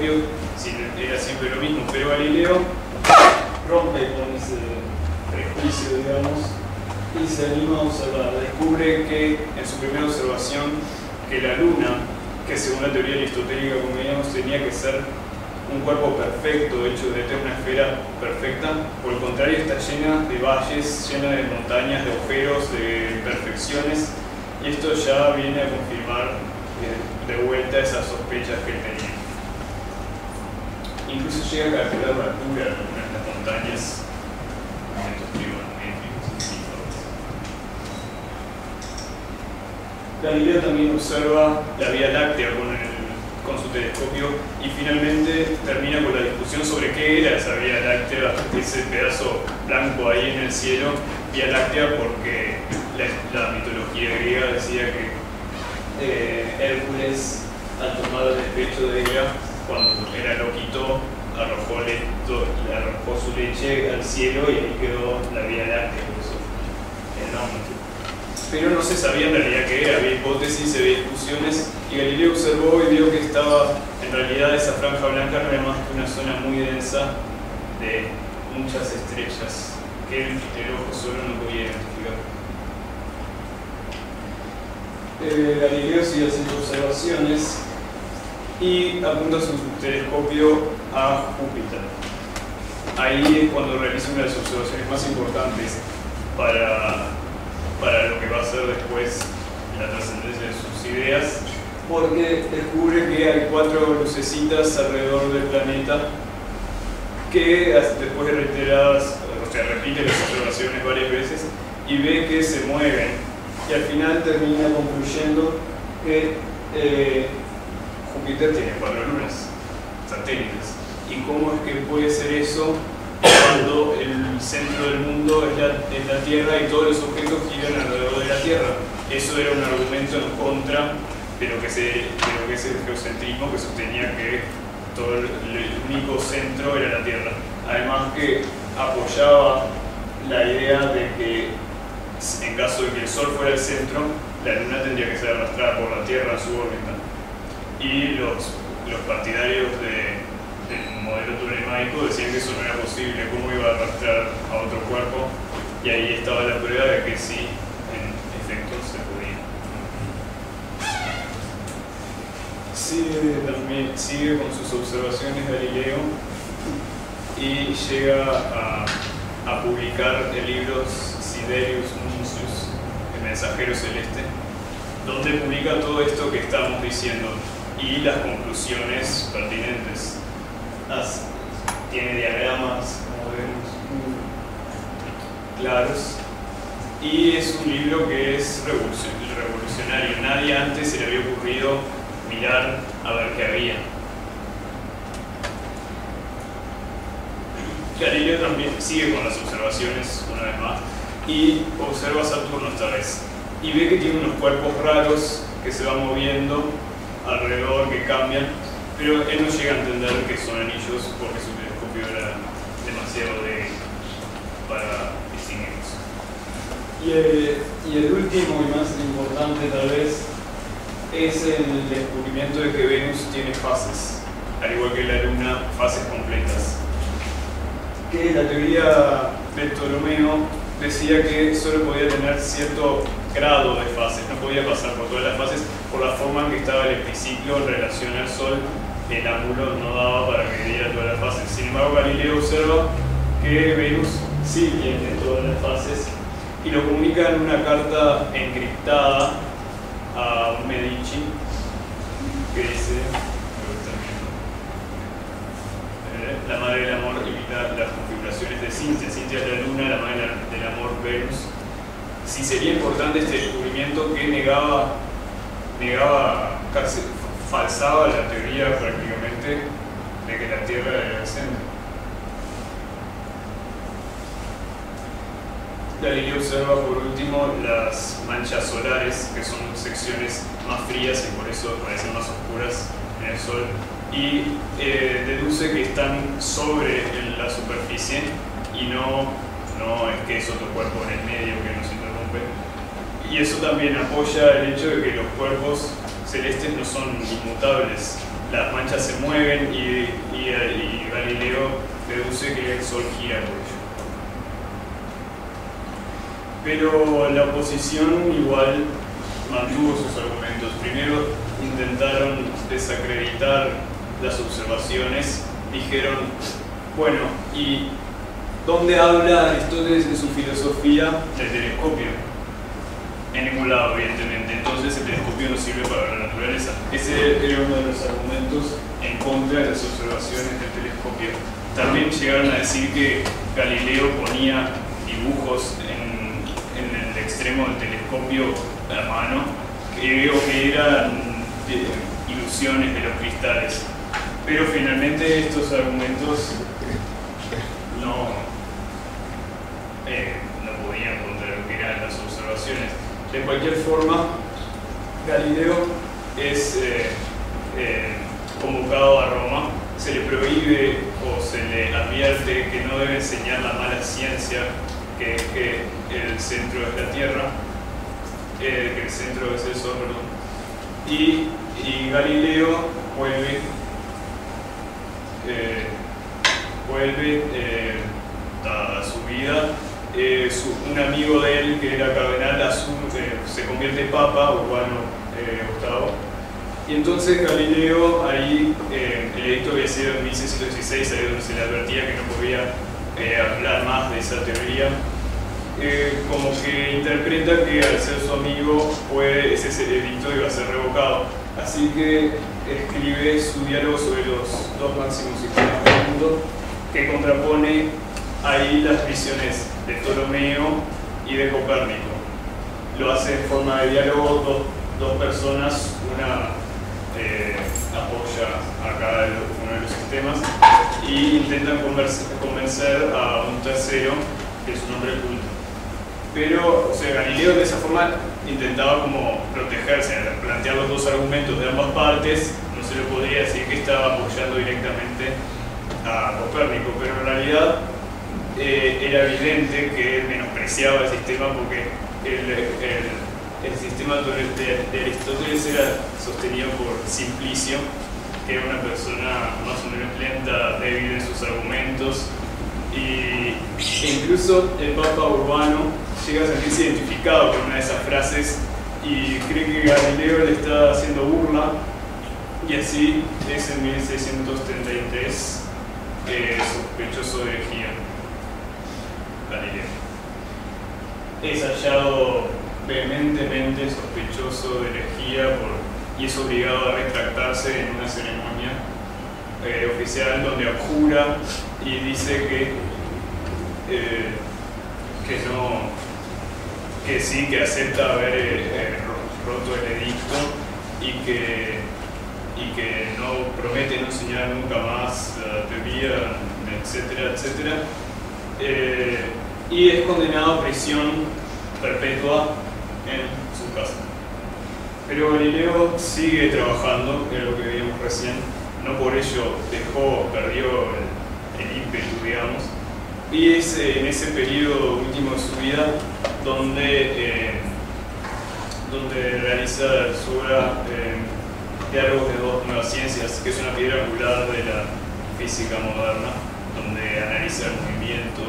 telescopio era siempre lo mismo, pero Galileo rompe con ese prejuicio, digamos, y se anima a observar. Descubre que en su primera observación que la Luna, que según la teoría aristotélica, como veíamos, tenía que ser un cuerpo perfecto, hecho de una esfera perfecta, por el contrario está llena de valles, llena de montañas, de agujeros, de imperfecciones, y esto ya viene a confirmar de vuelta esas sospechas que él tenía. Incluso llega a calcular la altura de algunas de las montañas en estos trigonométricos y todo. Galileo también observa la Vía Láctea con su telescopio y finalmente termina con la discusión sobre qué era esa Vía Láctea, ese pedazo blanco ahí en el cielo. Vía Láctea porque la mitología griega decía que Hércules, al tomar el despecho de ella, cuando Hera lo quitó, arrojó su leche al cielo y ahí quedó la Vía Láctea, por eso el nombre. Pero no se sabía en realidad qué era, había hipótesis, había discusiones, y Galileo observó y vio que estaba, en realidad esa franja blanca no era más que una zona muy densa de muchas estrellas que el ojo solo no podía identificar. Galileo sigue haciendo observaciones y apunta su telescopio a Júpiter. Ahí es cuando realiza una de las observaciones más importantes para lo que va a ser después la trascendencia de sus ideas, porque descubre que hay 4 lucecitas alrededor del planeta que después de reiteradas, o sea, repite las observaciones varias veces y ve que se mueven, y al final termina concluyendo que Júpiter tiene 4 lunas, satélites. ¿Y cómo es que puede ser eso cuando el centro del mundo es la Tierra y todos los objetos giran alrededor de la Tierra? Eso era un argumento en contra de lo que es el geocentrismo, que sostenía que todo el único centro era la Tierra. Además que apoyaba la idea de que en caso de que el Sol fuera el centro, la Luna tendría que ser arrastrada por la Tierra a su órbita. Y los partidarios del modelo tolemaico decían que eso no era posible, cómo iba a arrastrar a otro cuerpo, y ahí estaba la prueba de que sí, en efecto, se podía. Sigue con sus observaciones Galileo y llega a publicar el libro Siderius Nuncius, el mensajero celeste, donde publica todo esto que estamos diciendo y las conclusiones pertinentes. Tiene diagramas, como vemos, muy claros, y es un libro que es revolucionario. Nadie antes se le había ocurrido mirar a ver qué había. Galileo también sigue con las observaciones una vez más y observa a Saturno esta vez y ve que tiene unos cuerpos raros que se van moviendo alrededor, que cambian, pero él no llega a entender que son anillos porque su telescopio era demasiado débil para distinguirlos. Y el último y más importante tal vez es el descubrimiento de que Venus tiene fases, al igual que la Luna, fases completas. Que la teoría de Ptolomeo decía que solo podía tener cierto grado de fases, no podía pasar por todas las fases por la forma en que estaba el epiciclo en relación al Sol. El ángulo no daba para que diera todas las fases. Sin embargo, Galileo observa que Venus sí tiene todas las fases y lo comunica en una carta encriptada a Medici que dice: la madre del amor imita las configuraciones de Cintia. Cintia es la luna, la madre del amor Venus. Si sería importante este descubrimiento que negaba casi falsaba la teoría prácticamente de que la Tierra era el centro. Galileo observa por último las manchas solares, que son secciones más frías y por eso parecen más oscuras en el Sol, y deduce que están sobre la superficie y no es que es otro cuerpo en el medio que nos interrumpe. Y eso también apoya el hecho de que los cuerpos celestes no son inmutables, las manchas se mueven y Galileo deduce que el Sol gira por ello. Pero la oposición igual mantuvo sus argumentos. Primero intentaron desacreditar las observaciones, dijeron, bueno, ¿y dónde habla Aristóteles en su filosofía del telescopio? En ningún lado, evidentemente. Entonces el telescopio no sirve para la naturaleza. Ese era uno de los argumentos en contra de las observaciones del telescopio. También llegaron a decir que Galileo ponía dibujos en el extremo del telescopio a mano, que eran ilusiones de los cristales. Pero finalmente estos argumentos no podían contra lo que eran las observaciones. De cualquier forma, Galileo es convocado a Roma, se le prohíbe o se le advierte que no debe enseñar la mala ciencia, que el centro es la Tierra, que el centro es el Sol, perdón. Y Galileo vuelve a su vida. Un amigo de él, que era cardenal, se convierte en papa, Urbano VIII. Y entonces Galileo, ahí, el edicto había sido en 1616, ahí donde se le advertía que no podía hablar más de esa teoría. Como que interpreta que al ser su amigo, ese edicto iba a ser revocado. Así que escribe su diálogo sobre los dos máximos sistemas del mundo, que contrapone ahí las visiones de Ptolomeo y de Copérnico. Lo hace en forma de diálogo, dos personas, una apoya a cada uno de los sistemas y intentan convencer a un tercero, que es un hombre culto. Pero, o sea, Galileo de esa forma intentaba como protegerse, al plantear los dos argumentos de ambas partes. No se le podría decir que estaba apoyando directamente a Copérnico, pero en realidad era evidente que menospreciaba el sistema, porque el sistema de Aristóteles era sostenido por Simplicio, que era una persona más o menos lenta, débil en sus argumentos, e incluso el Papa Urbano llega a sentirse identificado con una de esas frases y cree que Galileo le está haciendo burla, y así es en 1633 sospechoso de herejía. Galileo es hallado vehementemente sospechoso de herejía y es obligado a retractarse en una ceremonia oficial donde abjura y dice que sí, que acepta haber roto el edicto y que no promete no enseñar nunca más la teoría, etcétera, etcétera. Y es condenado a prisión perpetua en su casa. Pero Galileo sigue trabajando, que es lo que vimos recién. No por ello perdió el ímpetu, digamos. Y es en ese periodo último de su vida donde realiza su obra Diálogos de dos nuevas ciencias, que es una piedra angular de la física moderna, donde analiza el movimiento,